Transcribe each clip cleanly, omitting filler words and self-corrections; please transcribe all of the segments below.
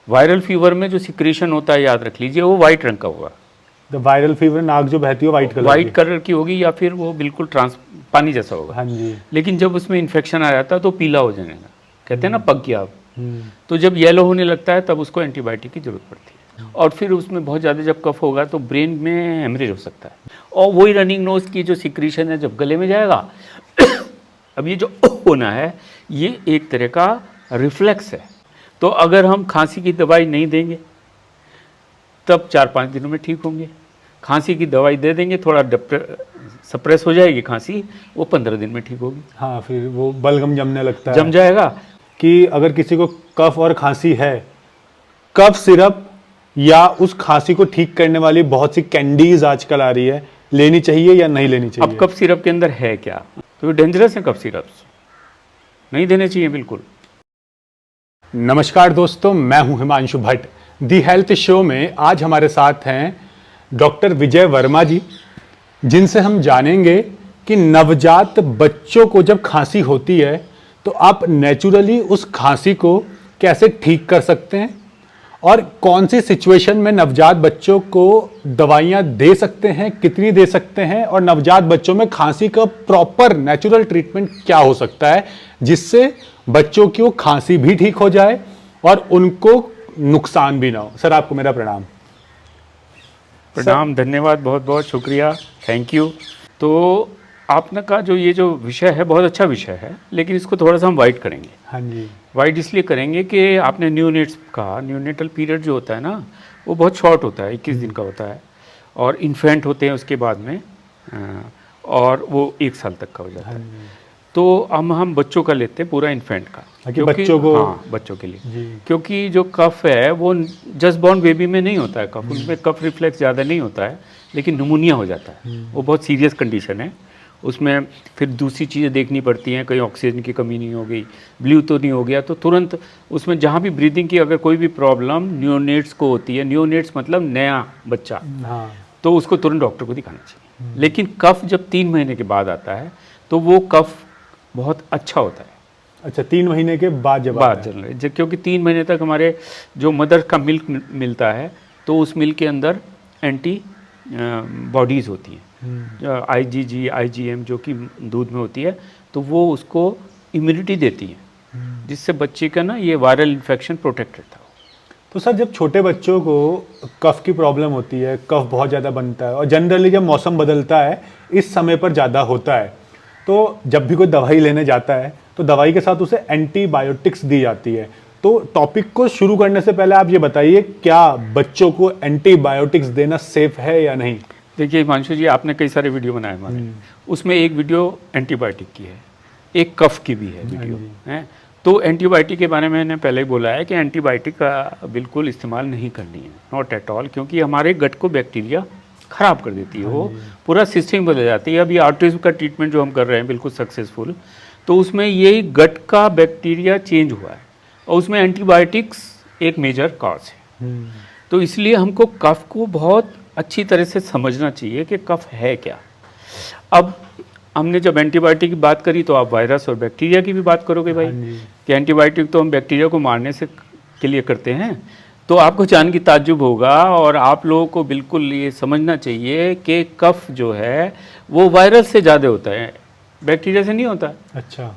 Viral fever में जो secretion होता है, याद रख लीजिए, वो वाइट रंग का होगा। द वायरल फीवर, नाक जो बहती है वाइट कलर की होगी, या फिर वो बिल्कुल पानी जैसा होगा। हाँ जी। लेकिन जब उसमें इन्फेक्शन आ जाता है तो पीला हो जाएगा, कहते हैं ना पक गया अब। हम्म। तो जब येलो होने लगता है तब उसको एंटीबायोटिक की जरूरत पड़ती है। और फिर उसमें बहुत ज़्यादा जब कफ होगा तो ब्रेन में हेमरेज हो सकता है, और वही रनिंग नोज की जो सिक्रीशन है जब गले में जाएगा अब ये जो होना है ये एक तरह का रिफ्लेक्स है। तो अगर हम खांसी की दवाई नहीं देंगे तब 4-5 दिनों में ठीक होंगे, खांसी की दवाई दे देंगे, थोड़ा सप्रेस हो जाएगी खांसी, वो 15 दिन में ठीक होगी। हाँ, फिर वो बलगम जमने लगता है, जम जाएगा। कि अगर किसी को कफ और खांसी है, कफ सिरप या उस खांसी को ठीक करने वाली बहुत सी कैंडीज आजकल आ रही है, लेनी चाहिए या नहीं लेनी चाहिए? अब कफ सिरप के अंदर है क्या, तो डेंजरस है कफ सिरप्स, नहीं देने चाहिए बिल्कुल। नमस्कार दोस्तों, मैं हूं Himanshu Bhatt. The health show में आज हमारे साथ हैं डॉक्टर विजय वर्मा जी, जिनसे हम जानेंगे कि नवजात बच्चों को जब खांसी होती है तो आप नेचुरली उस खांसी को कैसे ठीक कर सकते हैं, और कौन सी सिचुएशन में नवजात बच्चों को दवाइयां दे सकते हैं, कितनी दे सकते हैं, और नवजात बच्चों में खांसी का प्रॉपर नेचुरल ट्रीटमेंट क्या हो सकता है जिससे बच्चों की वो खांसी भी ठीक हो जाए और उनको नुकसान भी ना हो। सर, आपको मेरा प्रणाम। प्रणाम, धन्यवाद, बहुत बहुत शुक्रिया, थैंक यू। तो आपने का जो ये जो विषय है बहुत अच्छा विषय है, लेकिन इसको थोड़ा सा हम वाइड करेंगे। हाँ जी। वाइड इसलिए करेंगे कि आपने न्यूनेट्स कहा, न्यूनेटल पीरियड जो होता है ना वो बहुत शॉर्ट होता है, 21 दिन का होता है, और इन्फेंट होते हैं उसके बाद में, और वो 1 साल तक का हो जाता है। तो हम बच्चों का लेते हैं, पूरा इन्फेंट का, क्योंकि बच्चों को, हाँ बच्चों के लिए, क्योंकि जो कफ है वो जस्ट बॉर्न बेबी में नहीं होता है कफ, उनमें कफ रिफ्लेक्स ज़्यादा नहीं होता है, लेकिन निमोनिया हो जाता है, वो बहुत सीरियस कंडीशन है। उसमें फिर दूसरी चीज़ें देखनी पड़ती हैं, कहीं ऑक्सीजन की कमी नहीं हो गई, ब्लू तो नहीं हो गया, तो तुरंत उसमें जहाँ भी ब्रीदिंग की अगर कोई भी प्रॉब्लम नियोनेट्स को होती है, नियोनेट्स मतलब नया बच्चा, तो उसको तुरंत डॉक्टर को दिखाना चाहिए। लेकिन कफ जब 3 महीने के बाद आता है तो वो कफ बहुत अच्छा होता है। अच्छा, 3 महीने के बाद जनरली, क्योंकि 3 महीने तक हमारे जो मदर का मिल्क मिलता है तो उस मिल्क के अंदर एंटी बॉडीज़ होती हैं, IgG IgM जो कि दूध में होती है, तो वो उसको इम्यूनिटी देती है, जिससे बच्चे का ना ये वायरल इन्फेक्शन प्रोटेक्ट रहता है। तो सर, जब छोटे बच्चों को कफ की प्रॉब्लम होती है, कफ बहुत ज़्यादा बनता है, और जनरली जब मौसम बदलता है इस समय पर ज़्यादा होता है, तो जब भी कोई दवाई लेने जाता है तो दवाई के साथ उसे एंटीबायोटिक्स दी जाती है। तो टॉपिक को शुरू करने से पहले आप ये बताइए, क्या बच्चों को एंटीबायोटिक्स देना सेफ है या नहीं? देखिए हिमांशु जी, आपने कई सारे वीडियो बनाए हमारे, उसमें एक वीडियो एंटीबायोटिक की है, एक कफ की भी है वीडियो है। तो एंटीबायोटिक के बारे में मैंने पहले ही बोला है कि एंटीबायोटिक का बिल्कुल इस्तेमाल नहीं करनी है, नॉट एट ऑल, क्योंकि हमारे गट को बैक्टीरिया ख़राब कर देती है, वो पूरा सिस्टम बदल जाती है। अभी ऑटिज्म का ट्रीटमेंट जो हम कर रहे हैं बिल्कुल सक्सेसफुल, तो उसमें यही गट का बैक्टीरिया चेंज हुआ है, और उसमें एंटीबायोटिक्स एक मेजर कॉज है। तो इसलिए हमको कफ को बहुत अच्छी तरह से समझना चाहिए कि कफ है क्या। अब हमने जब एंटीबायोटिक की बात करी तो आप वायरस और बैक्टीरिया की भी बात करोगे भाई, कि एंटीबायोटिक तो हम बैक्टीरिया को मारने से के लिए करते हैं, तो आपको जान की ताज्जुब होगा, और आप लोगों को बिल्कुल ये समझना चाहिए कि कफ जो है वो वायरस से ज़्यादा होता है, बैक्टीरिया से नहीं होता। अच्छा।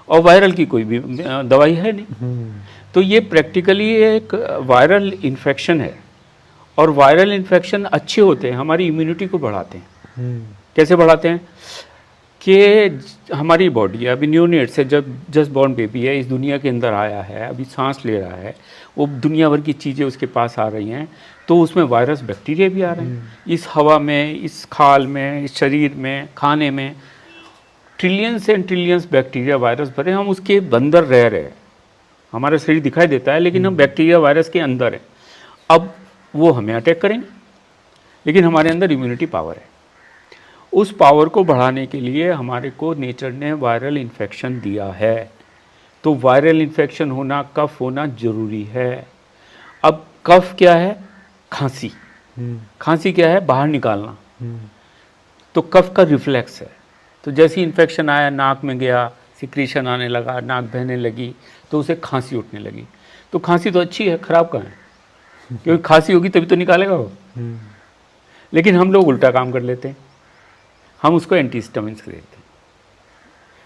और वायरल की कोई भी दवाई है नहीं। तो ये प्रैक्टिकली एक वायरल इन्फेक्शन है, और वायरल इन्फेक्शन अच्छे होते हैं, हमारी इम्यूनिटी को बढ़ाते हैं। कैसे बढ़ाते हैं कि हमारी बॉडी अभी न्यूनेट से, जब जस्ट बॉर्न बेबी है, इस दुनिया के अंदर आया है, अभी सांस ले रहा है, वो दुनिया भर की चीज़ें उसके पास आ रही हैं, तो उसमें वायरस बैक्टीरिया भी आ रहे हैं। इस हवा में, इस खाल में, इस शरीर में, खाने में trillions and trillions bacteria virus भरे, हम उसके अंदर रह रहे हैं। हमारा शरीर दिखाई देता है लेकिन हम बैक्टीरिया वायरस के अंदर हैं। अब वो हमें अटैक करेंगे, लेकिन हमारे अंदर इम्यूनिटी पावर है। उस पावर को बढ़ाने के लिए हमारे को नेचर ने वायरल इन्फेक्शन दिया है, तो वायरल इन्फेक्शन होना, कफ होना ज़रूरी है। अब कफ क्या है? खांसी। खांसी क्या है? बाहर निकालना। तो कफ का रिफ्लेक्स है। तो जैसे ही इन्फेक्शन आया, नाक में गया, सिक्रीशन आने लगा, नाक बहने लगी, तो उसे खांसी उठने लगी। तो खांसी तो अच्छी है, खराब कहाँ है? क्योंकि खांसी होगी तभी तो निकालेगा वो। लेकिन हम लोग उल्टा काम कर लेते हैं, हम उसको एंटीहिस्टामिन्स देते हैं,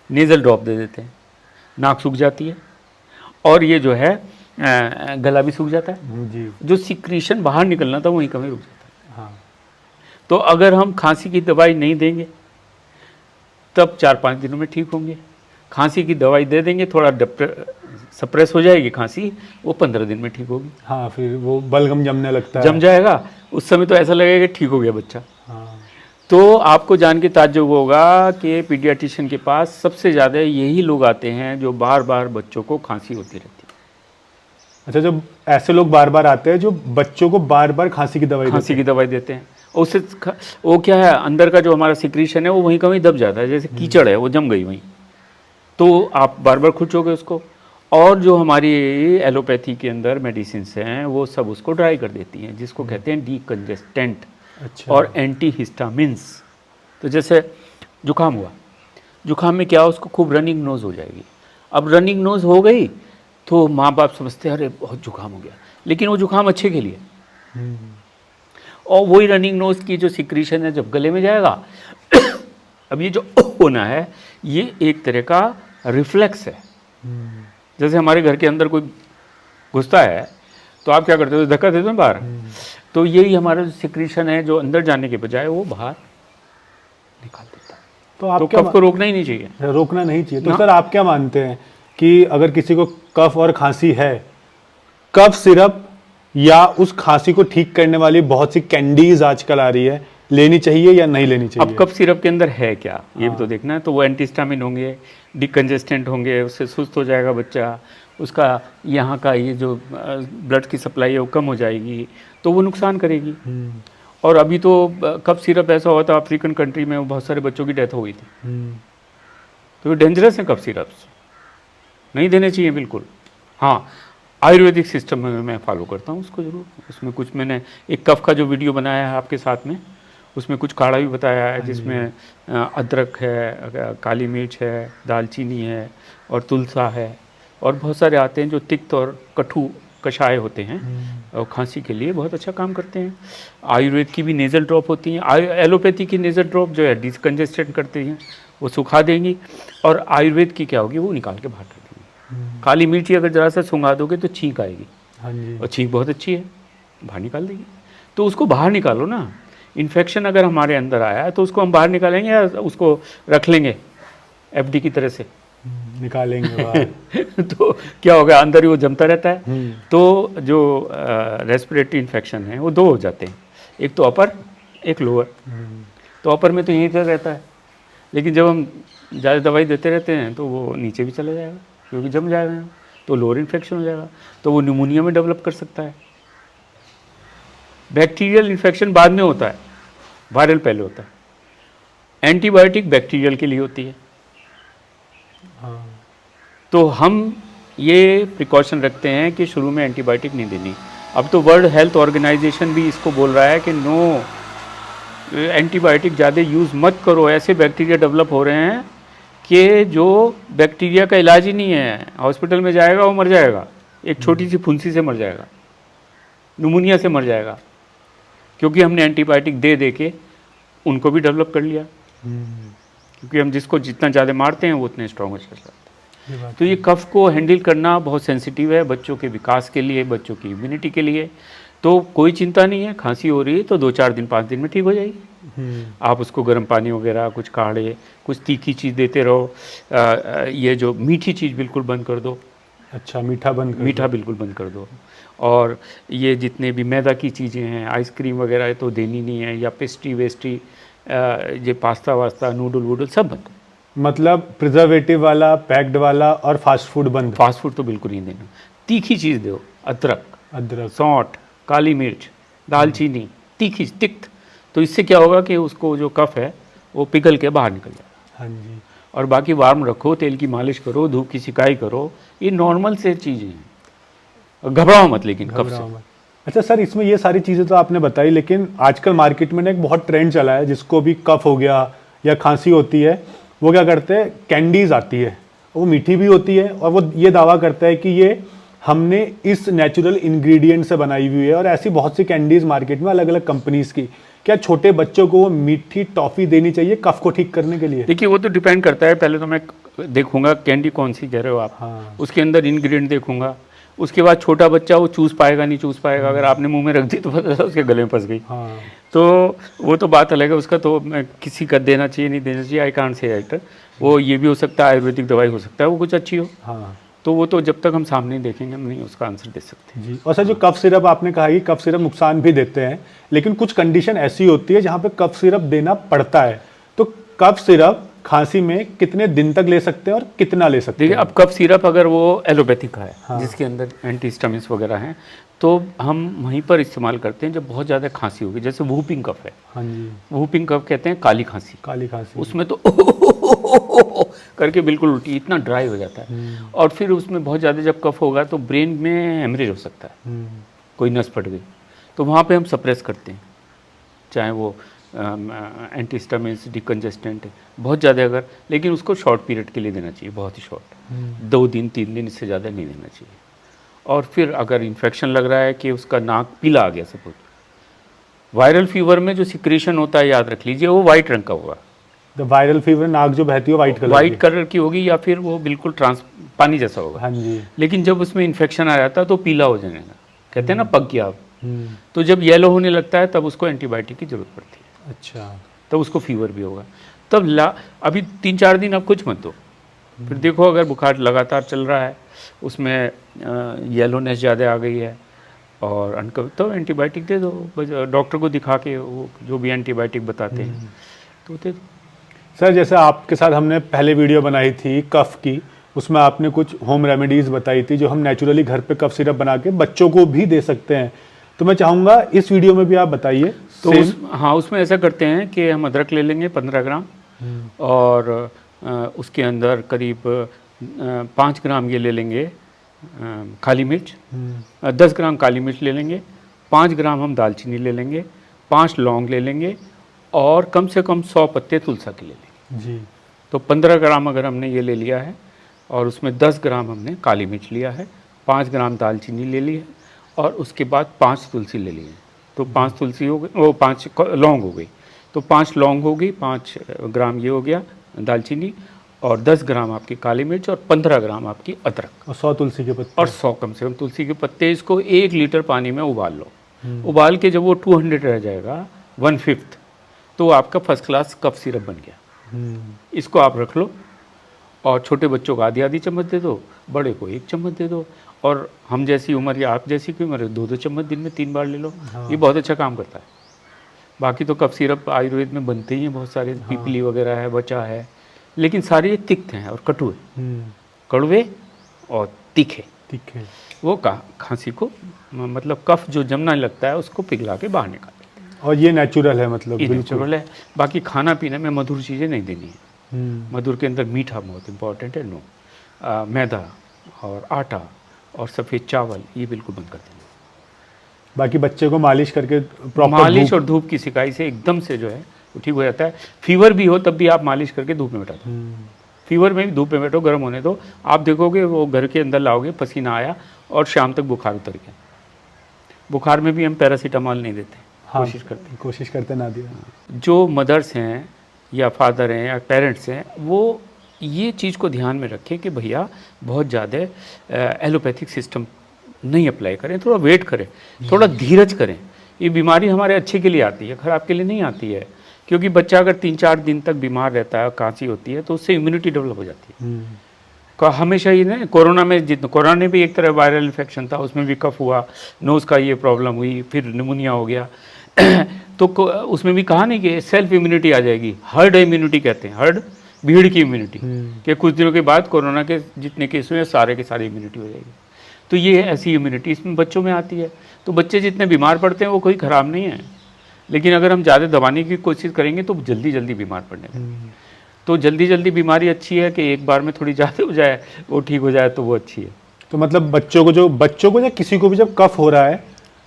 नेज़ल ड्रॉप दे देते हैं, नाक सूख जाती है और ये जो है गला भी सूख जाता है जी। जो सिक्रीशन बाहर निकलना था वहीं कहीं रुक जाता है। हाँ। तो अगर हम खांसी की दवाई नहीं देंगे तब 4-5 दिनों में ठीक होंगे, खांसी की दवाई दे देंगे, थोड़ा सप्रेस हो जाएगी खांसी, वो 15 दिन में ठीक होगी। हाँ, फिर वो बलगम जमने लगता है। जम जाएगा, उस समय तो ऐसा लगेगा कि ठीक हो गया बच्चा। हाँ। तो आपको जान के ताज्जुब होगा कि पीडियाट्रिशियन के पास सबसे ज़्यादा यही लोग आते हैं जो बार बार बच्चों को खांसी होती रहती है। अच्छा, जब ऐसे लोग बार बार आते हैं जो बच्चों को बार बार खांसी की दवाई खांसी की दवाई देते हैं, उससे वो क्या है, अंदर का जो हमारा सिक्रीशन है वो वहीं का वहीं दब जाता है, जैसे कीचड़ है वो जम गई वहीं, तो आप बार बार खुचोगे उसको। और जो हमारी एलोपैथी के अंदर मेडिसिन्स हैं वो सब उसको ड्राई कर देती हैं, जिसको कहते हैं डीकंजेस्टेंट अच्छा। और एंटीहिस्टामिन्स। तो जैसे जुकाम हुआ, जुकाम में क्या, उसको खूब रनिंग नोज़ हो जाएगी। अब रनिंग नोज़ हो गई तो माँ बाप समझते हैं अरे बहुत जुकाम हो गया, लेकिन वो जुकाम अच्छे के लिए, और वही रनिंग नोज़ की जो सिक्रीशन है जब गले में जाएगा अब ये जो होना है ये एक तरह का रिफ्लेक्स है। जैसे हमारे घर के अंदर कोई घुसता है तो आप क्या करते हो, धक्का देते हो बाहर, तो यही हमारा जो सिक्रीशन है जो अंदर जाने के बजाय वो बाहर निकाल देता है। तो आप तो क्या कफ को रोकना ही नहीं चाहिए। रोकना नहीं चाहिए। तो ना। सर आप क्या मानते हैं कि अगर किसी को कफ और खांसी है, कफ सिरप या उस खांसी को ठीक करने वाली बहुत सी कैंडीज आजकल आ रही है, लेनी चाहिए या नहीं लेनी चाहिए? अब कफ सिरप के अंदर है क्या ये भी तो देखना है। तो वो एंटीहिस्टामिन होंगे, डिकंजेस्टेंट होंगे, उससे सुस्त हो जाएगा बच्चा, उसका यहाँ का ये जो ब्लड की सप्लाई है वो कम हो जाएगी, तो वो नुकसान करेगी। और अभी तो कफ सिरप ऐसा हुआ था अफ्रीकन कंट्री में, वो बहुत सारे बच्चों की डेथ हो गई थी। तो ये डेंजरस है, कफ सिरप्स नहीं देने चाहिए बिल्कुल। हाँ, आयुर्वेदिक सिस्टम में मैं फॉलो करता हूँ उसको ज़रूर। उसमें कुछ मैंने एक कफ का जो वीडियो बनाया है आपके साथ में, उसमें कुछ काढ़ा भी बताया है जिसमें अदरक है, काली मिर्च है, दालचीनी है और तुलसा है, और बहुत सारे आते हैं जो तिक्त और कटु कषाय होते हैं और खांसी के लिए बहुत अच्छा काम करते हैं। आयुर्वेद की भी नेज़ल ड्रॉप होती हैं, एलोपैथी की नेज़ल ड्रॉप जो है डिस्कंजेस्टेंट करती हैं, वो सुखा देंगी, और आयुर्वेद की क्या होगी वो निकाल के बाहर कर देंगी। काली मिर्ची अगर ज़रा सा सुंघा दोगे तो छींक आएगी, हाँ जी। और छींक बहुत अच्छी है, बाहर निकाल देगी। तो उसको बाहर निकालो ना। इन्फेक्शन अगर हमारे अंदर आया है तो उसको हम बाहर निकालेंगे या उसको रख लेंगे एफडी की तरह से निकालेंगे बाहर। तो क्या होगा, अंदर ही वो जमता रहता है। तो जो रेस्पिरेटरी इन्फेक्शन है वो 2 हो जाते हैं, एक तो अपर एक लोअर। तो अपर में तो यहीं तक रहता है, लेकिन जब हम ज़्यादा दवाई देते रहते हैं तो वो नीचे भी चला जाएगा क्योंकि जम जाएगा, तो लोअर इन्फेक्शन हो जाएगा, तो वो न्यूमोनिया में डेवलप कर सकता है। बैक्टीरियल इन्फेक्शन बाद में होता है, वायरल पहले होता है। एंटीबायोटिक बैक्टीरियल के लिए होती है। तो हम ये प्रिकॉशन रखते हैं कि शुरू में एंटीबायोटिक नहीं देनी। अब तो वर्ल्ड हेल्थ ऑर्गेनाइजेशन भी इसको बोल रहा है कि नो, एंटीबायोटिक ज़्यादा यूज़ मत करो, ऐसे बैक्टीरिया डेवलप हो रहे हैं कि जो बैक्टीरिया का इलाज ही नहीं है। हॉस्पिटल में जाएगा वो मर जाएगा, एक छोटी सी फुंसी से मर जाएगा, न्यूमोनिया से मर जाएगा, क्योंकि हमने एंटीबायोटिक दे दे के उनको भी डेवलप कर लिया। क्योंकि हम जिसको जितना ज़्यादा मारते हैं वो उतने स्ट्रॉन्ग हो जाता है। तो ये कफ को हैंडल करना बहुत सेंसिटिव है बच्चों के विकास के लिए, बच्चों की इम्यूनिटी के लिए। तो कोई चिंता नहीं है, खांसी हो रही है तो 2-4 दिन 5 दिन में ठीक हो जाएगी। आप उसको गर्म पानी वगैरह, कुछ काढ़े, कुछ तीखी चीज़ देते रहो। ये जो मीठी चीज़ बिल्कुल बंद कर दो। अच्छा, मीठा बिल्कुल बंद कर दो। और ये जितने भी मैदा की चीज़ें हैं, आइसक्रीम वगैरह तो देनी नहीं है, या पेस्ट्री वेस्ट्री, ये पास्ता वास्ता, नूडल वूडल सब बंद। मतलब प्रिजर्वेटिव वाला, पैक्ड वाला और फास्ट फूड बंद। फास्ट फूड तो बिल्कुल नहीं देना। तीखी चीज़ दो, अदरक, सौंठ, काली मिर्च, दालचीनी, तीखी तिक्त। तो इससे क्या होगा कि उसको जो कफ है वो पिघल के बाहर निकल जाए। हाँ जी। और बाकी वार्म रखो, तेल की मालिश करो, धूप की सिकाई करो, ये नॉर्मल से चीज़ें हैं। घबराओ मत लेकिन कफ से। अच्छा सर, इसमें ये सारी चीज़ें तो आपने बताई, लेकिन आजकल मार्केट में एक बहुत ट्रेंड चला है, जिसको भी कफ हो गया या खांसी होती है, वो क्या करते हैं, कैंडीज आती है, वो मीठी भी होती है और वो ये दावा करता है कि ये हमने इस नेचुरल इंग्रेडिएंट से बनाई हुई है, और ऐसी बहुत सी कैंडीज मार्केट में अलग अलग कंपनीज की, क्या छोटे बच्चों को मीठी टॉफी देनी चाहिए कफ को ठीक करने के लिए? देखिए वो तो डिपेंड करता है, पहले तो मैं देखूंगा कैंडी कौन सी कह रहे हो आप। हाँ। उसके अंदर इंग्रेडिएंट देखूंगा, उसके बाद छोटा बच्चा वो चूस पाएगा नहीं चूस पाएगा, अगर आपने मुंह में रख दी तो पता चला उसके गले में फंस गई। हाँ। तो वो तो बात अलग है, उसका तो मैं किसी का देना चाहिए नहीं देना चाहिए, आई कांट से एक्टर। वो ये भी हो सकता है आयुर्वेदिक दवाई हो सकता है वो कुछ अच्छी हो, हाँ तो वो तो जब तक हम सामने नहीं देखेंगे हम नहीं उसका आंसर दे सकते। जी। और सर जो कफ सिरप आपने कहा कि कफ सिरप नुकसान भी देते हैं, लेकिन कुछ कंडीशन ऐसी होती है जहाँ पे कफ सिरप देना पड़ता है, तो कफ सिरप खांसी में कितने दिन तक ले सकते हैं और कितना ले सकते हैं? देखिए अब कफ सिरप अगर वो एलोपैथिक का है, हाँ। जिसके अंदर एंटीहिस्टामिन्स वगैरह हैं, तो हम वहीं पर इस्तेमाल करते हैं जब बहुत ज़्यादा खांसी होगी, जैसे वूपिंग कफ है। हाँ जी। वूपिंग कफ कहते हैं काली खांसी, काली खांसी। उसमें तो करके बिल्कुल उल्टी इतना ड्राई हो जाता है, और फिर उसमें बहुत ज़्यादा जब कफ होगा तो ब्रेन में हेमरेज हो सकता है, कोई नस फट गई, तो वहाँ पे हम सप्रेस करते हैं, चाहे वो एंटीहिस्टामिन्स डिकंजेस्टेंट बहुत ज़्यादा अगर, लेकिन उसको शॉर्ट पीरियड के लिए देना चाहिए, बहुत ही शॉर्ट, 2 दिन 3 दिन, इससे ज़्यादा नहीं देना चाहिए। और फिर अगर इन्फेक्शन लग रहा है कि उसका नाक पीला आ गया, सपोज वायरल फीवर में जो सिक्रेशन होता है याद रख लीजिए वो वाइट रंग का होगा। तो वायरल फीवर नाक जो बहती है वाइट कलर की होगी, या फिर वो बिल्कुल पानी जैसा होगा। हाँ जी। लेकिन जब उसमें इन्फेक्शन आ जाता है तो पीला हो जाएगा, कहते हैं ना पक गया अब। तो जब येलो होने लगता है तब उसको एंटीबायोटिक की जरूरत पड़ती है। अच्छा। तब उसको फीवर भी होगा। तब अभी 3-4 दिन अब कुछ मत दो, फिर देखो अगर बुखार लगातार चल रहा है, उसमें येलोनेस ज़्यादा आ गई है और तो एंटीबायोटिक दे दो, डॉक्टर को दिखा के वो जो भी एंटीबायोटिक बताते हैं तो दे दो। सर जैसे आपके साथ हमने पहले वीडियो बनाई थी कफ की, उसमें आपने कुछ होम रेमेडीज़ बताई थी जो हम नेचुरली घर पे कफ सिरप बना के बच्चों को भी दे सकते हैं, तो मैं चाहूँगा इस वीडियो में भी आप बताइए। तो हाँ उसमें ऐसा करते हैं कि हम अदरक ले लेंगे 15 ग्राम, और उसके अंदर करीब 5 ग्राम ये ले लेंगे काली मिर्च, 10 ग्राम काली मिर्च ले लेंगे, 5 ग्राम हम दालचीनी ले लेंगे, 5 लौंग ले लेंगे, और कम से कम 100 पत्ते तुलसा के ले लेंगे जी। तो 15 ग्राम अगर हमने ये ले लिया है, और उसमें 10 ग्राम हमने काली मिर्च लिया है, 5 ग्राम दालचीनी ले ली है, और उसके बाद 5 तुलसी ले ली है, तो 5 तुलसी हो गई, वो 5 लौंग हो गई, तो 5 लौंग हो गई, 5 ग्राम ये हो गया दालचीनी, और 10 ग्राम आपकी काली मिर्च, और 15 ग्राम आपकी अदरक, और 100 तुलसी के पत्ते, और 100 कम से कम तुलसी के पत्ते। इसको 1 लीटर पानी में उबाल लो, उबाल के जब वो 200 रह जाएगा 1/5, तो आपका फर्स्ट क्लास कफ सिरप बन गया। इसको आप रख लो, और छोटे बच्चों को आधी चम्मच दे दो, बड़े को 1 चम्मच दे दो, और हम जैसी उम्र या आप जैसी की उम्र 2-2 चम्मच दिन में 3 बार ले लो। हाँ। ये बहुत अच्छा काम करता है। बाकी तो कफ सिरप आयुर्वेद में बनते ही हैं बहुत सारे, हाँ। पीपली वगैरह है, बचा है, लेकिन सारे ये तिक्त हैं और कटु है, कड़वे और तीखे। वो खांसी को मतलब कफ जो जमना लगता है उसको पिघला के बाहर निकाल, और ये नेचुरल है, मतलब नेचुरल है। बाकी खाना पीने में मधुर चीज़ें नहीं देनी है, मधुर के अंदर मीठा बहुत इंपॉर्टेंट है, नो मैदा और आटा और सफ़ेद चावल ये बिल्कुल बंद कर देना। बाकी बच्चे को मालिश करके प्रॉपर मालिश और धूप की सिकाई से एकदम से जो है वो ठीक हो जाता है। फीवर भी हो तब भी आप मालिश करके धूप में बैठा दो, फीवर में भी धूप में बैठो, गर्म होने दो, आप देखोगे वो घर के अंदर लाओगे, पसीना आया और शाम तक बुखार उतर गया। बुखार में भी हम पैरासीटामॉल नहीं देते, हाँ, कोशिश करते ना दिया। जो मदर्स हैं या फादर हैं या पेरेंट्स हैं वो ये चीज़ को ध्यान में रखें कि भैया बहुत ज़्यादा एलोपैथिक सिस्टम नहीं अप्लाई करें, थोड़ा वेट करें, थोड़ा धीरज करें। ये बीमारी हमारे अच्छे के लिए आती है, खराब के लिए नहीं आती है, क्योंकि बच्चा अगर 3-4 दिन तक बीमार रहता है, खांसी होती है, तो उससे इम्यूनिटी डेवलप हो जाती है। हमेशा ही ना, कोरोना में भी एक तरह वायरल इन्फेक्शन था, उसमें भी कफ हुआ, नोज़ का ये प्रॉब्लम हुई, फिर निमोनिया हो गया तो उसमें भी कहा नहीं कि सेल्फ इम्यूनिटी आ जाएगी, हर्ड इम्यूनिटी कहते हैं, हर्ड भीड़ की इम्यूनिटी, कि कुछ दिनों के बाद कोरोना के जितने केस हुए सारे के सारे इम्यूनिटी हो जाएगी। तो ये ऐसी इम्यूनिटी इसमें बच्चों में आती है। तो बच्चे जितने बीमार पड़ते हैं वो कोई ख़राब नहीं है, लेकिन अगर हम ज़्यादा दबाने की कोशिश करेंगे तो जल्दी बीमार पड़ने लगेंगे। तो जल्दी बीमारी अच्छी है कि एक बार में थोड़ी ज़्यादा हो जाए, वो ठीक हो जाए तो वो अच्छी है। तो मतलब बच्चों को या किसी को भी जब कफ हो रहा है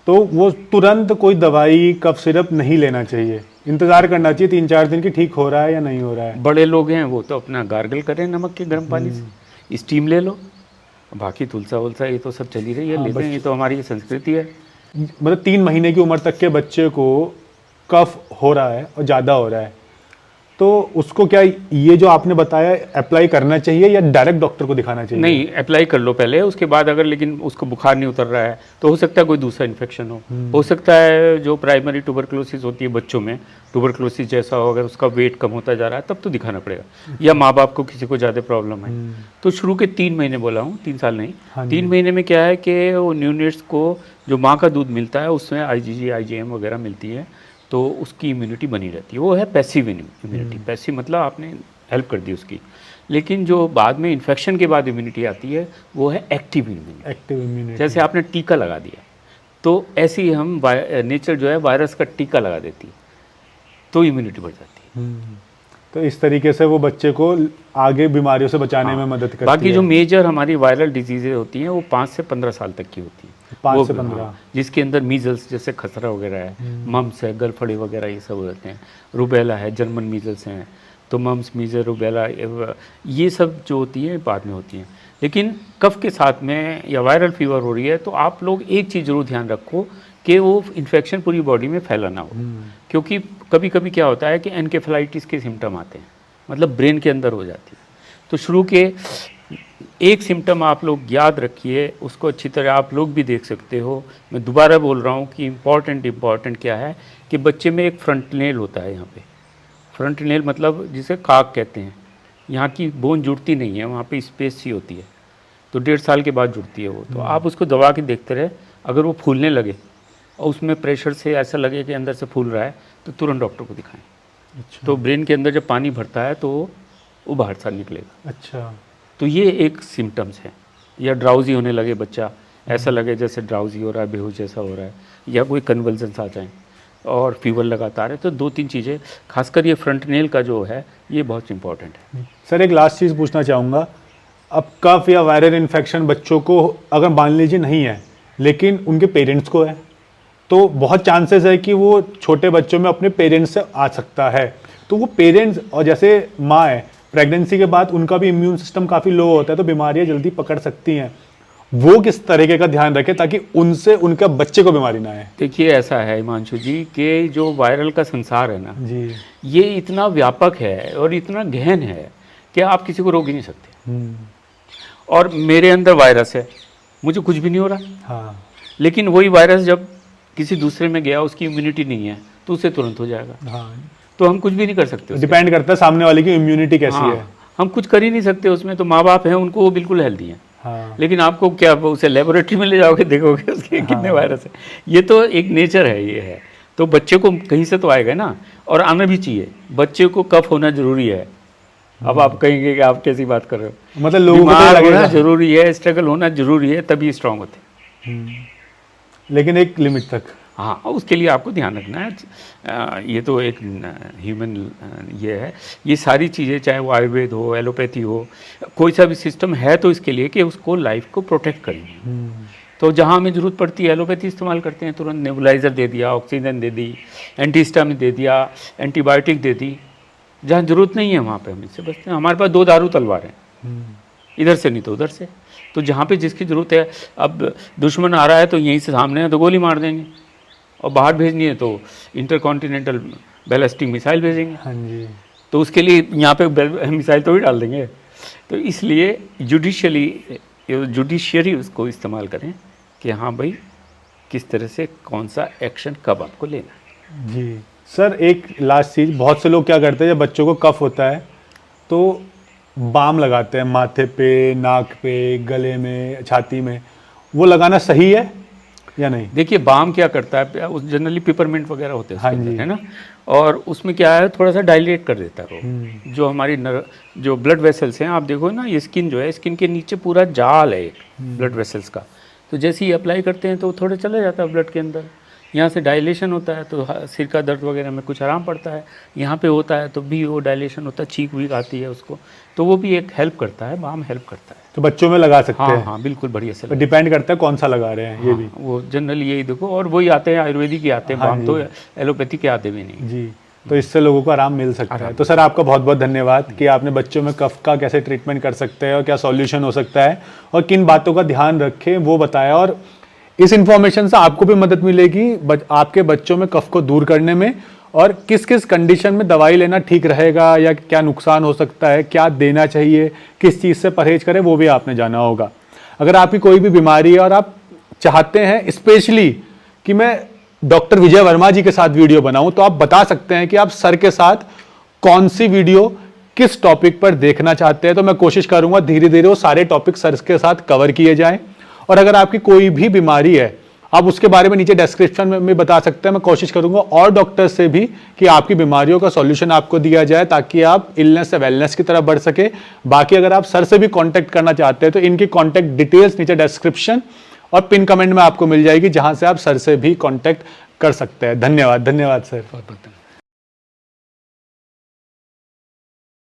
तो वो तुरंत कोई दवाई कफ सिरप नहीं लेना चाहिए, इंतज़ार करना चाहिए 3-4 दिन की ठीक हो रहा है या नहीं हो रहा है। बड़े लोग हैं वो तो अपना गार्गल करें नमक के गर्म पानी से, स्टीम ले लो, बाकी तुलसा वुलसा ये तो सब चली रही है, हाँ, लेते हैं, ये तो हमारी संस्कृति है। मतलब 3 महीने की उम्र तक के बच्चे को कफ हो रहा है और ज़्यादा हो रहा है, तो उसको क्या ये जो आपने बताया अप्लाई करना चाहिए या डायरेक्ट डॉक्टर को दिखाना चाहिए? नहीं, अप्लाई कर लो पहले, उसके बाद अगर लेकिन उसको बुखार नहीं उतर रहा है तो हो सकता है कोई दूसरा इन्फेक्शन हो सकता है जो प्राइमरी ट्यूबरक्लोसिस होती है बच्चों में, ट्यूबरक्लोसिस जैसा हो, अगर उसका वेट कम होता जा रहा है तब तो दिखाना पड़ेगा, या माँ बाप को किसी को ज़्यादा प्रॉब्लम है। तो शुरू के 3 महीने बोला हूँ, 3 साल नहीं, हाँ जी। 3 महीने में क्या है कि वो न्यूनेट्स को जो माँ का दूध मिलता है उसमें IgG IgM वगैरह मिलती है, तो उसकी इम्यूनिटी बनी रहती है। वो है पैसिव इम्यूनिटी, पैसिव मतलब आपने हेल्प कर दी उसकी। लेकिन जो बाद में इन्फेक्शन के बाद इम्यूनिटी आती है वो है एक्टिव इम्यूनिटी। एक्टिव इम्यूनिटी, जैसे आपने टीका लगा दिया, तो ऐसे ही हम नेचर जो है वायरस का टीका लगा देती है, तो इम्यूनिटी बढ़ जाती है। तो इस तरीके से वो बच्चे को आगे बीमारियों से बचाने में मदद करती है। बाकी जो मेजर हमारी वायरल डिजीजेज होती हैं वो 5 से 15 साल तक की होती है। 5 से 15, जिसके अंदर मीजल्स जैसे खसरा वगैरह है, मम्स है, गलफड़े वगैरह ये सब होते हैं, रुबेला है, जर्मन मीजल्स हैं, तो मम्स मीजल रुबेला ये सब जो होती है बाद में होती हैं। लेकिन कफ के साथ में या वायरल फीवर हो रही है तो आप लोग एक चीज़ जरूर ध्यान रखो कि वो इन्फेक्शन पूरी बॉडी में फैला ना हो, क्योंकि कभी कभी क्या होता है कि एनकेफेलाइटिस के सिम्टम आते हैं, मतलब ब्रेन के अंदर हो जाती है। तो शुरू के एक सिम्टम आप लोग याद रखिए, उसको अच्छी तरह आप लोग भी देख सकते हो। मैं दोबारा बोल रहा हूँ कि इम्पॉर्टेंट क्या है कि बच्चे में एक फ्रंट नेल होता है, यहाँ पे फ्रंट नेल मतलब जिसे काक कहते हैं, यहाँ की बोन जुड़ती नहीं है, वहाँ पे स्पेस सी होती है, तो 1.5 साल के बाद जुड़ती है वो। तो आप उसको दबा के देखते रहे, अगर वो फूलने लगे और उसमें प्रेशर से ऐसा लगे कि अंदर से फूल रहा है तो तुरंत डॉक्टर को दिखाएं। अच्छा। तो ब्रेन के अंदर जब पानी भरता है तो वो बाहर से निकलेगा। अच्छा। तो ये एक सिम्टम्स है। या ड्राउजी होने लगे बच्चा, ऐसा लगे जैसे ड्राउजी हो रहा है, बेहोश जैसा हो रहा है, या कोई कन्वल्जन्स आ जाएं और फीवर लगातार है, तो 2-3 चीज़ें, खासकर ये फ्रंट नेल का जो है ये बहुत इंपॉर्टेंट है। सर एक लास्ट चीज़ पूछना चाहूँगा, अब कफ या वायरल इन्फेक्शन बच्चों को अगर मान लीजिए नहीं है लेकिन उनके पेरेंट्स को है, तो बहुत चांसेस है कि वो छोटे बच्चों में अपने पेरेंट्स से आ सकता है। तो वो पेरेंट्स, और जैसे माँ है प्रेगनेंसी के बाद उनका भी इम्यून सिस्टम काफ़ी लो होता है, तो बीमारियाँ जल्दी पकड़ सकती हैं, वो किस तरीके का ध्यान रखें ताकि उनसे उनके बच्चे को बीमारी ना आए? देखिए ऐसा है हिमांशु जी कि जो वायरल का संसार है ना जी, ये इतना व्यापक है और इतना गहन है कि आप किसी को रोक ही नहीं सकते। और मेरे अंदर वायरस है, मुझे कुछ भी नहीं हो रहा, हाँ, लेकिन वही वायरस जब किसी दूसरे में गया, उसकी इम्यूनिटी नहीं है तो उसे तुरंत हो जाएगा। हाँ, तो हम कुछ भी नहीं कर सकते उसके। डिपेंड करता है सामने वाले की इम्यूनिटी कैसी हाँ, है। हम कुछ कर ही नहीं सकते उसमें। तो माँ बाप हैं उनको वो बिल्कुल हेल्दी हैं, हाँ, लेकिन आपको क्या उसे लेबोरेटरी में ले जाओगे देखोगे उसके कितने वायरस है। ये तो एक नेचर है, ये है। तो बच्चे को कहीं से तो आएगा ना, और आना भी चाहिए। बच्चे को कफ होना जरूरी है। अब आप कहेंगे कि आप कैसी बात कर रहे हो, मतलब लोगों को तो बीमार लगेगा होना जरूरी है, स्ट्रगल होना जरूरी है, तभी स्ट्रांग होते हैं। लेकिन एक लिमिट तक। हाँ, उसके लिए आपको ध्यान रखना है। ये तो एक ह्यूमन ये है, ये सारी चीज़ें चाहे वो आयुर्वेद हो, एलोपैथी हो, कोई सा भी सिस्टम है तो इसके लिए कि उसको लाइफ को प्रोटेक्ट करेंगे। तो जहाँ हमें ज़रूरत पड़ती है एलोपैथी इस्तेमाल करते हैं, तुरंत नेबुलाइज़र दे दिया, ऑक्सीजन दे दी, एंटीहिस्टामिन दे दिया, एंटीबायोटिक दे दी। जहाँ ज़रूरत नहीं है वहाँ पे हम इससे बचते हैं। हमारे पास 2 दारू तलवार हैं, इधर से नहीं तो उधर से। तो जहाँ पे जिसकी ज़रूरत है, अब दुश्मन आ रहा है तो यहीं से सामने है तो गोली मार देंगे, और बाहर भेजनी है तो इंटरकॉन्टिनेंटल बैलिस्टिक मिसाइल भेजेंगे। हाँ जी। तो उसके लिए यहाँ पे मिसाइल तो ही डाल देंगे। तो इसलिए जुडिशियरी उसको इस्तेमाल करें कि हाँ भाई किस तरह से कौन सा एक्शन कब आपको लेना है। जी सर, एक लास्ट चीज़, बहुत से लोग क्या करते हैं जब बच्चों को कफ होता है तो बाम लगाते हैं माथे पे, नाक पे, गले में, छाती में, वो लगाना सही है या नहीं? देखिए बाम क्या करता है, उस जनरली पिपरमिंट वगैरह होते हैं हाँ उसके अंदर, जी। है ना, और उसमें क्या है थोड़ा सा डायलेट कर देता है वो। जो हमारी जो ब्लड वेसल्स हैं, आप देखो ना, ये स्किन जो है, स्किन के नीचे पूरा जाल है ब्लड वेसल्स का। तो जैसे ही अप्लाई करते हैं तो थोड़ा चला जाता है ब्लड के अंदर, यहाँ से डायलेशन होता है तो सिर का दर्द वगैरह में कुछ आराम पड़ता है। यहाँ पे होता है तो भी वो डायलेशन होता है, चीख वीक आती है उसको, तो वो भी एक हेल्प करता है, बाम हेल्प करता है। तो बच्चों में लगा सकते हाँ हैं? हाँ बिल्कुल बढ़िया से। डिपेंड करता है कौन सा लगा रहे हैं, ये भी। वो जनरली यही देखो, और वही आते हैं आयुर्वेदिक ही आते हैं, हाँ बाम जी। तो एलोपैथी के आते भी नहीं। जी, तो इससे लोगों को आराम मिल सकता है। तो सर आपका बहुत बहुत धन्यवाद कि आपने बच्चों में कफ का कैसे ट्रीटमेंट कर सकते हैं और क्या सॉल्यूशन हो सकता है और किन बातों का ध्यान रखें वो बताया, और इस इंफॉर्मेशन से आपको भी मदद मिलेगी आपके बच्चों में कफ को दूर करने में, और किस किस कंडीशन में दवाई लेना ठीक रहेगा या क्या नुकसान हो सकता है, क्या देना चाहिए, किस चीज़ से परहेज करें, वो भी आपने जाना होगा। अगर आपकी कोई भी बीमारी है और आप चाहते हैं स्पेशली कि मैं डॉक्टर विजय वर्मा जी के साथ वीडियो बनाऊं, तो आप बता सकते हैं कि आप सर के साथ कौन सी वीडियो किस टॉपिक पर देखना चाहते हैं। तो मैं कोशिश करूंगा धीरे धीरे वो सारे टॉपिक सर के साथ कवर किए जाएं। और अगर आपकी कोई भी बीमारी है आप उसके बारे में नीचे डिस्क्रिप्शन में बता सकते हैं। मैं कोशिश करूंगा और डॉक्टर से भी कि आपकी बीमारियों का सॉल्यूशन आपको दिया जाए ताकि आप इलनेस से वेलनेस की तरफ बढ़ सके। बाकी अगर आप सर से भी कांटेक्ट करना चाहते हैं तो इनकी कांटेक्ट डिटेल्स नीचे डिस्क्रिप्शन और पिन कमेंट में आपको मिल जाएगी, जहां से आप सर से भी कांटेक्ट कर सकते हैं। धन्यवाद, धन्यवाद सर। बहुत बहुत धन्यवाद।